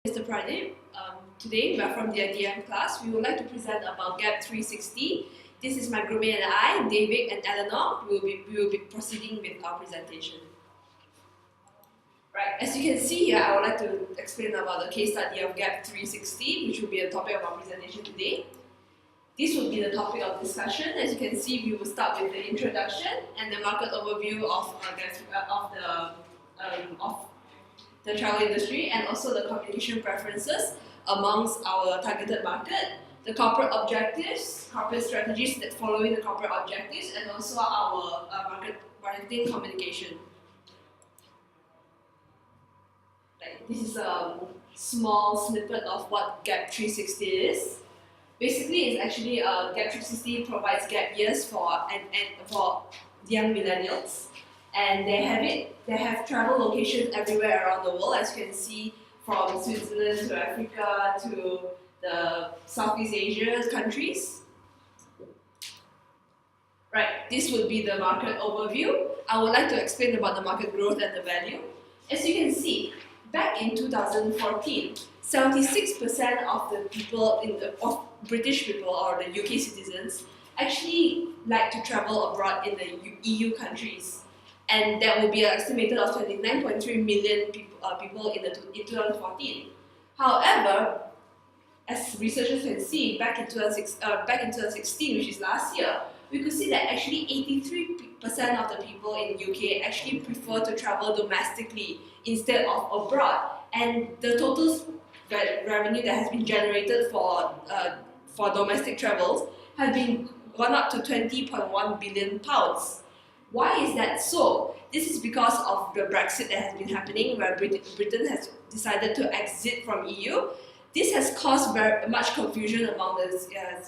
Mr. Pranip. Today we are from the DMM class. We would like to present about GAP 360. This is my groupmate and I, David and Eleanor. We will be proceeding with our presentation. Right, as you can see here, I would like to explain about the case study of GAP 360, which will be the topic of our presentation today. This will be the topic of discussion. As you can see, we will start with the introduction and the market overview of the travel industry, and also the communication preferences amongst our targeted market, the corporate objectives, corporate strategies that following the corporate objectives, and also our marketing communication. This is a small snippet of what GAP 360 is. Basically, it's actually GAP 360 provides gap years for young millennials. And they have travel locations everywhere around the world, as you can see, from Switzerland to Africa to the Southeast Asia countries. Right, this would be the market overview. I would like to explain about the market growth and the value. As you can see, back in 2014, 76% of the people of British people or the UK citizens actually like to travel abroad in the EU countries. And that will be an estimated of 29.3 million people in 2014. However, as researchers can see, back in 2016, which is last year, we could see that actually 83% of the people in the UK actually prefer to travel domestically instead of abroad. And the total revenue that has been generated for domestic travels has been gone up to £20.1 billion. Why is that so? This is because of the Brexit that has been happening, where Britain has decided to exit from EU. This has caused very much confusion among the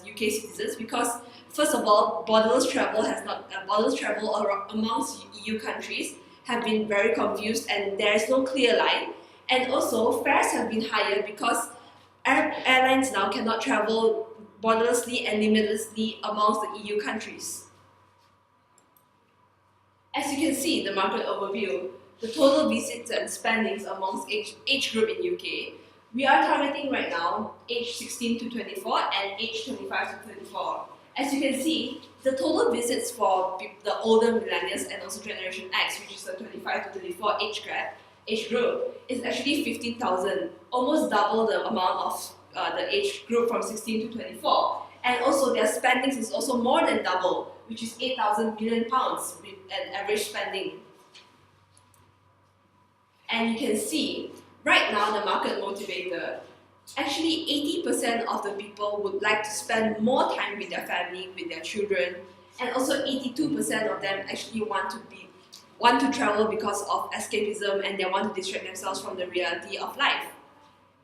UK citizens because, first of all, borderless travel amongst EU countries have been very confused, and there is no clear line. And also, fares have been higher because airlines now cannot travel borderlessly and limitlessly amongst the EU countries. As you can see, the market overview, the total visits and spendings amongst age group in UK, we are targeting right now age 16 to 24 and age 25 to 34. As you can see, the total visits for the older millennials and also Generation X, which is the 25 to 34 age group, is actually 15,000, almost double the amount of the age group from 16 to 24. And also their spendings is also more than double, which is £8,000 million with an average spending. And you can see, right now the market motivator, actually 80% of the people would like to spend more time with their family, with their children, and also 82% of them actually want to travel because of escapism, and they want to distract themselves from the reality of life.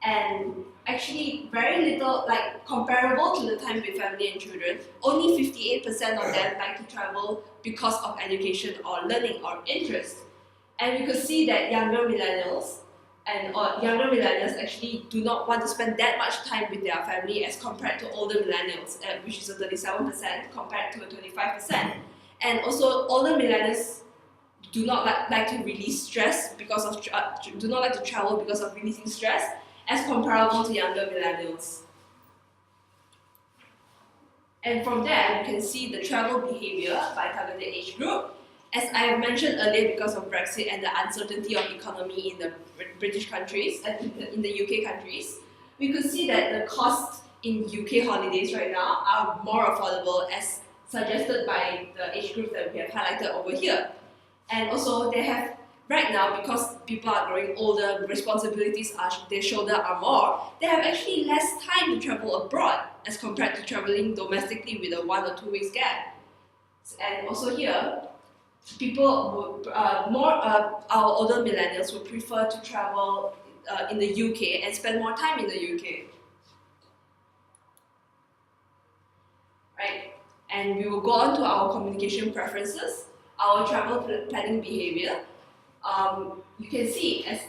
And actually very little, comparable to the time with family and children, only 58% of them like to travel because of education or learning or interest. And we could see that younger millennials actually do not want to spend that much time with their family as compared to older millennials, which is a 37% compared to a 25%. And also older millennials do not like to release stress because of do not like to travel because of releasing stress, as comparable to younger millennials. And from there, you can see the travel behavior by targeted age group. As I have mentioned earlier, because of Brexit and the uncertainty of economy in the British countries and in the UK countries, we could see that the costs in UK holidays right now are more affordable, as suggested by the age groups that we have highlighted over here. And also, they have right now, because people are growing older, responsibilities they shoulder are more, they have actually less time to travel abroad as compared to traveling domestically with a 1 or 2 weeks gap. And also here, people would our older millennials would prefer to travel in the UK and spend more time in the UK. Right? And we will go on to our communication preferences, our travel planning behavior. You can see, as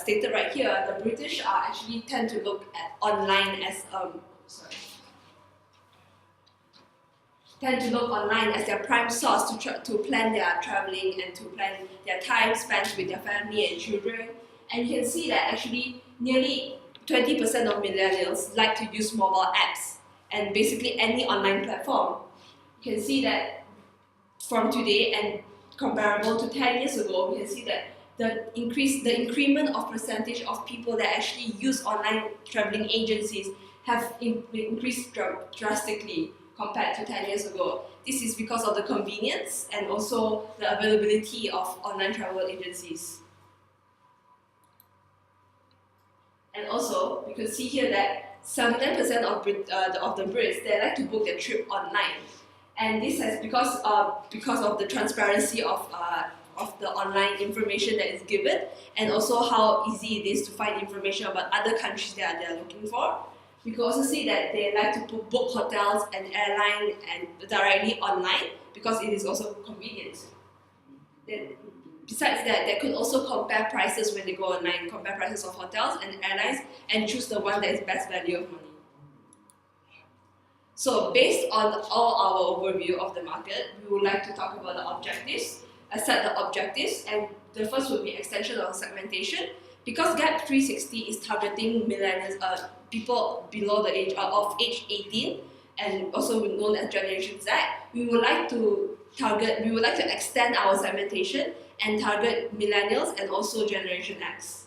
stated right here, the British actually tend to look at online as their prime source to plan their traveling and to plan their time spent with their family and children. And you can see that actually nearly 20% of millennials like to use mobile apps and basically any online platform. You can see that from today and comparable to 10 years ago, we can see that the increment of percentage of people that actually use online traveling agencies have increased drastically compared to 10 years ago. This is because of the convenience and also the availability of online travel agencies. And also, you can see here that 79% of the Brits, they like to book their trip online. And this is because of the transparency of the online information that is given, and also how easy it is to find information about other countries that they are looking for. You can also see that they like to book hotels and airline and directly online because it is also convenient. Then, besides that, they could also compare prices when they go online, compare prices of hotels and airlines, and choose the one that is best value of money. So based on all our overview of the market, we would like to talk about the objectives, set the objectives, and the first would be extension of segmentation. Because Gap 360 is targeting millennials, people below the age of age 18, and also known as Generation Z, we would like to extend our segmentation and target millennials and also Generation X.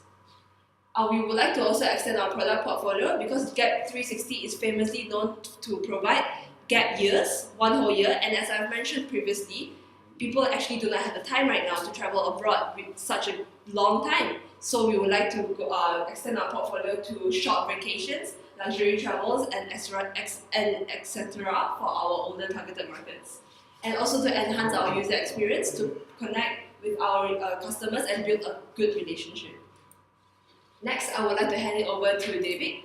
We would like to also extend our product portfolio because Gap 360 is famously known to provide gap years, one whole year, and as I've mentioned previously, people actually do not have the time right now to travel abroad with such a long time. So we would like to extend our portfolio to short vacations, luxury travels, and etc. for our older targeted markets. And also to enhance our user experience, to connect with our customers and build a good relationship. Next, I would like to hand it over to David.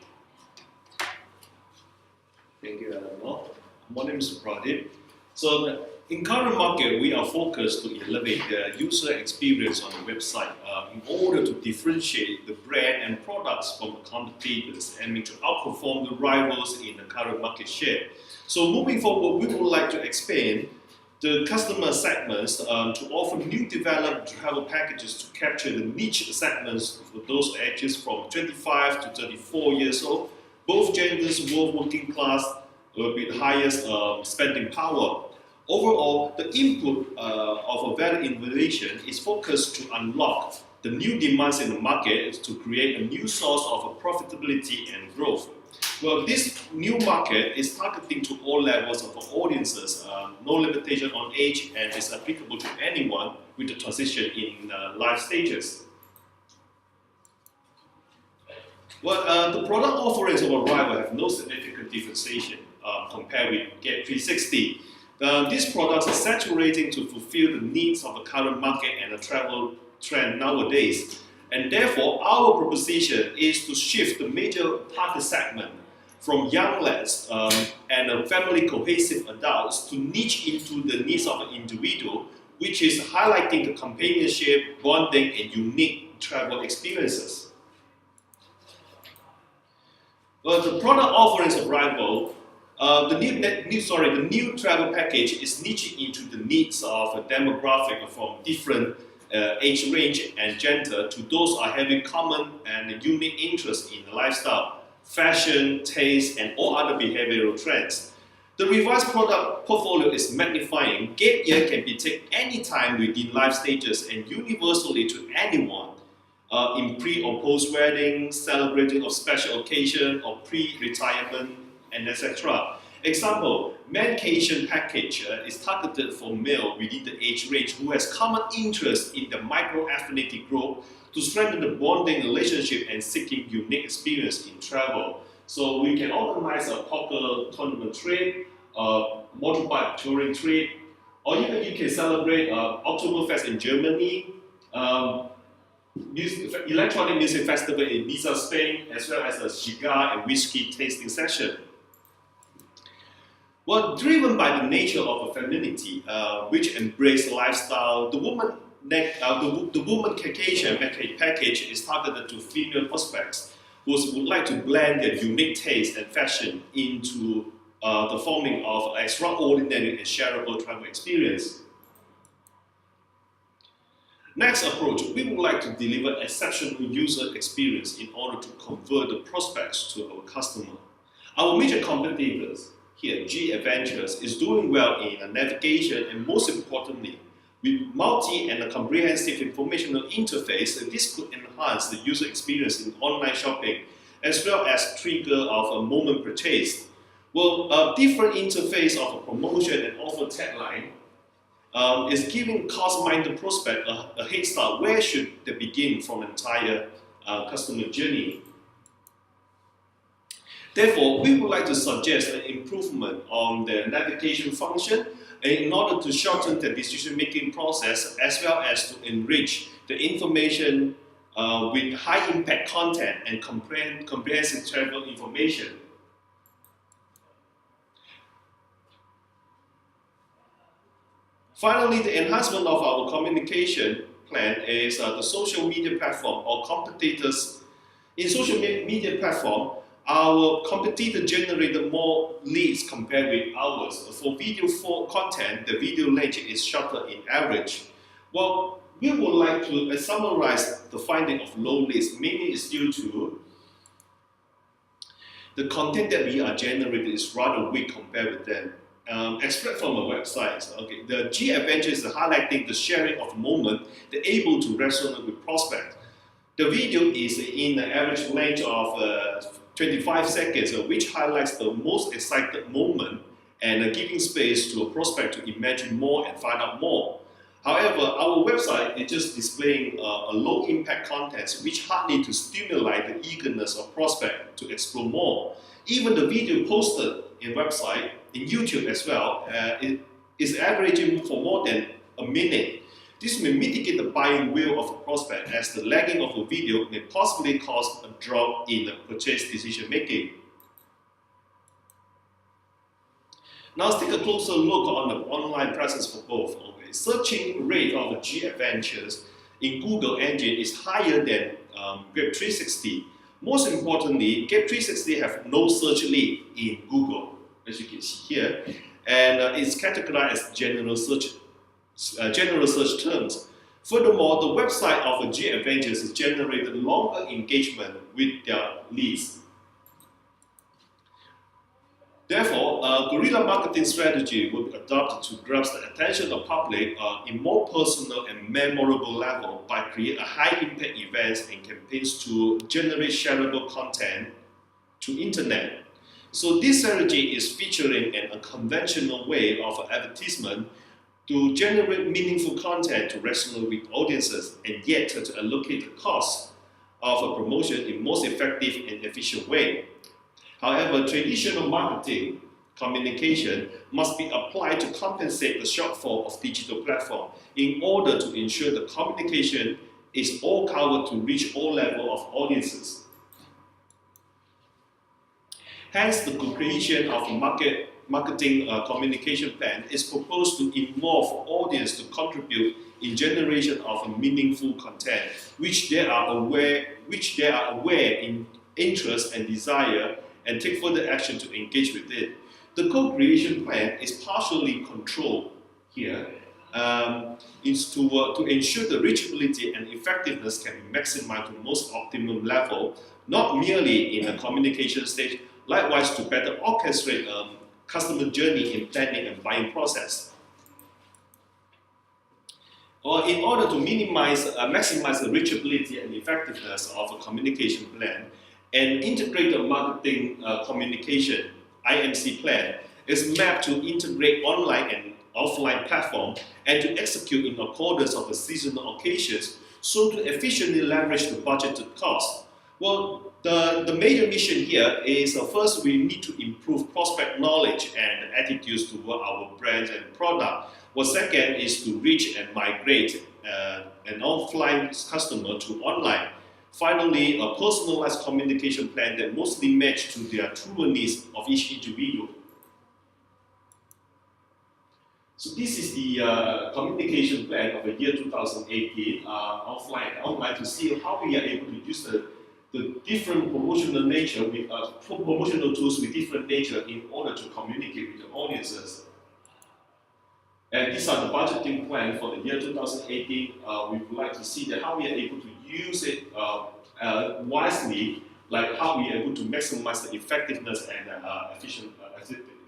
Thank you, Eleanor. My name is Pradeep. So, in current market, we are focused to elevate the user experience on the website in order to differentiate the brand and products from the competitors and to outperform the rivals in the current market share. So, moving forward, we would like to expand the customer segments to offer new developed travel packages to capture the niche segments for those ages from 25 to 34 years old, both genders, both working class, with highest spending power. Overall, the input of a value innovation is focused to unlock the new demands in the market to create a new source of profitability and growth. Well, this new market is targeting to all levels of audiences, no limitation on age, and is applicable to anyone with a transition in life stages. Well, the product offerings of Arrival have no significant differentiation compared with Get 360. These products are saturating to fulfill the needs of the current market and the travel trend nowadays. And therefore, our proposition is to shift the major target segment from young lads and family cohesive adults to niche into the needs of the individual, which is highlighting the companionship, bonding, and unique travel experiences. Well, the product offerings of Rival, the new travel package is niching into the needs of a demographic from different age range and gender to those are having common and unique interests in lifestyle, fashion, taste, and all other behavioral trends. The revised product portfolio is magnifying. Gap year can be taken anytime within life stages and universally to anyone in pre or post wedding, celebrating of special occasion or pre-retirement, and etc. Example, medication package is targeted for male within the age range who has common interest in the micro-affinity group to strengthen the bonding relationship and seeking unique experience in travel. So we can organize a poker tournament trip, motorbike touring trip, or even you can celebrate Oktoberfest in Germany, electronic music festival in Ibiza, Spain, as well as a cigar and whiskey tasting session. Well, driven by the nature of a femininity, which embraces lifestyle, the woman Caucasian package is targeted to female prospects who would like to blend their unique taste and fashion into the forming of extraordinary and shareable travel experience. Next approach, we would like to deliver exceptional user experience in order to convert the prospects to our customer. Our major competitors here, G Adventures, is doing well in navigation and most importantly, with multi and a comprehensive informational interface, this could enhance the user experience in online shopping as well as trigger of a moment purchase. Well, a different interface of a promotion and offer tagline is giving cost-minded prospect a head start. Where should they begin from entire customer journey? Therefore, we would like to suggest an improvement on the navigation function in order to shorten the decision-making process as well as to enrich the information with high-impact content and comprehensive travel information. Finally, the enhancement of our communication plan is the social media platform or competitors. In social media platform, our competitor generated more leads compared with ours. For video content, the video length is shorter in average. Well, we would like to summarize the finding of low leads. Mainly is due to the content that we are generating is rather weak compared with them. Extract from our websites. Okay, the G Adventure is highlighting the sharing of moment, they're able to resonate with prospects. The video is in the average length of 25 seconds, which highlights the most excited moment and giving space to a prospect to imagine more and find out more. However, our website is just displaying a low impact content which hardly to stimulate the eagerness of prospect to explore more. Even the video posted in website, in YouTube as well, it is averaging for more than a minute. This may mitigate the buying will of a prospect as the lagging of a video may possibly cause a drop in the purchase decision making. Now let's take a closer look on the online presence for both. Okay. Searching rate of G Adventures in Google engine is higher than Grab 360. Most importantly, Grab 360 have no search lead in Google, as you can see here, and it's categorized as general search terms. Furthermore, the website of G Adventures has generated longer engagement with their leads. Therefore, a guerrilla marketing strategy will be adopted to grasp the attention of the public in more personal and memorable level by creating high-impact events and campaigns to generate shareable content to internet. So this strategy is featuring an unconventional way of advertisement to generate meaningful content to resonate with audiences and yet to allocate the cost of a promotion in most effective and efficient way. However, traditional marketing communication must be applied to compensate the shortfall of digital platform in order to ensure the communication is all covered to reach all levels of audiences. Hence, the creation of a marketing communication plan is proposed to involve audience to contribute in generation of a meaningful content, which they are aware in interest and desire, and take further action to engage with it. The co-creation plan is partially controlled here, is to ensure the reachability and effectiveness can be maximized to the most optimum level, not merely in a communication stage, likewise to better orchestrate customer journey in planning and buying process. Or in order to maximize the reachability and effectiveness of a communication plan, an integrated marketing communication IMC plan is mapped to integrate online and offline platform and to execute in accordance of the seasonal occasions so to efficiently leverage the budgeted cost. Well, the major mission here is first we need to improve prospect knowledge and attitudes toward our brand and product. Well, second is to reach and migrate an offline customer to online. Finally, a personalized communication plan that mostly matches to their true needs of each individual. So this is the communication plan of the year 2018, offline and online, to see how we are able to use the different promotional nature with promotional tools with different nature in order to communicate with the audiences. And these are the budgeting plan for the year 2018. We would like to see that how we are able to use it wisely, like how we are able to maximize the effectiveness and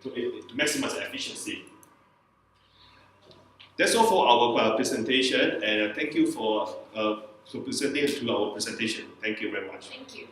to maximize the efficiency. That's all for our presentation, and thank you for presenting to our presentation. Thank you very much. Thank you.